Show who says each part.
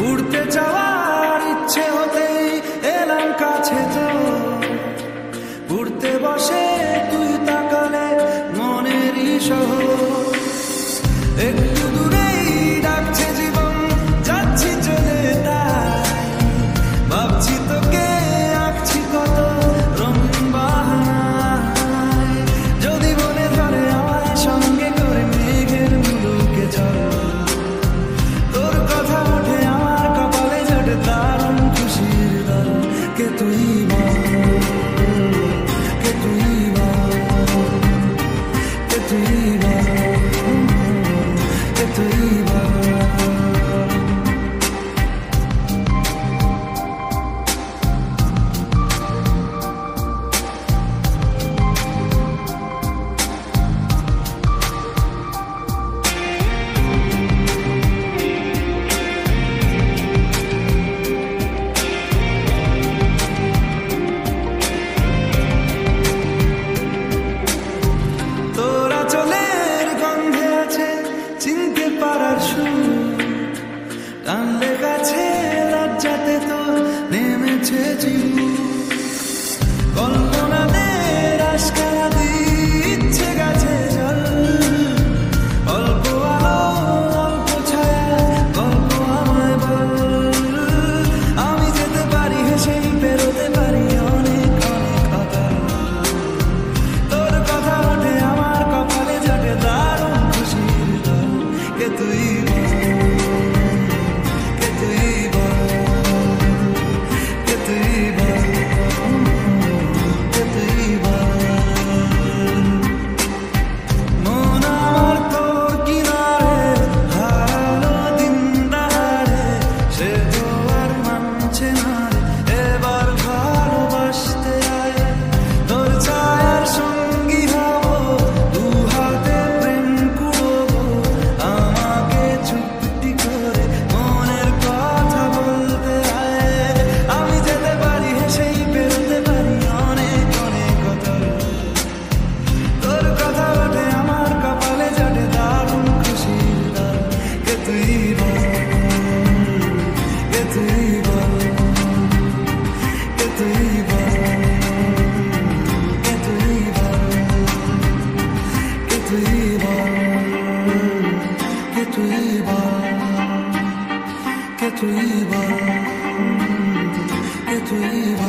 Speaker 1: উড়তে যাওয়ার ইচ্ছে হতেই এলাম কাছে, তো উড়তে বসে তুই তাকালে মনেরই শহর। একটু দূরেই ডাকছে জীবন, যাচ্ছি চলে তাই ভাবছি তোকে আঁকছি কত রঙিন বাহানায়। যদি মনে ধরে আমায় সঙ্গে করে মেঘের মুলুকে চল, তোর কথা ওঠে আমার কপালে জোটে দারুণ খুশির দল। কে তুই বল, কে তুই বল, কে তুই বল, কে তুই বল। তোরা চলের গন্ধে আছে চিনতে পারার সুর, টানলে কাছে লজ্জাতে তো নেমেছে জীবন। কল্পনাদের আশকারা দিচ্ছে গাছে জল, অল্প আলো অল্প ছায়া গল্প আমায় বল। আমি যেতে পারি হেসেই পেরোতে পারি অনেক অনেক কথা, তোর কথা ওঠে আমার কপালে জোটে দারুণ খুশির দল। কে তুই বল, কে তুই বল, কে তুই বল, কে তুই বল। মন আমার তোর কিনারে হারালো দিন দাহারে, সে তো আর মানছে না রে, এবার ভালোবাসতে আয়। তোর ছায়ার সঙ্গী হব, দু হাতে প্রেম কুড়বো, আমাকে চুপটি করে মনের কথা বলতে আয়। আমি যেতে পারি হেসেই বেরোতে পারি অনেক অনেক কথা, তোর কথা ওঠে আমার কপালে জোটে দারুণ খুশির দল। কে তুই বল, কে তুই বল, কে তুই বল, কে তুই বল, কে তুই বল, কে তুই বল, কে তুই বল, কে তুই বল।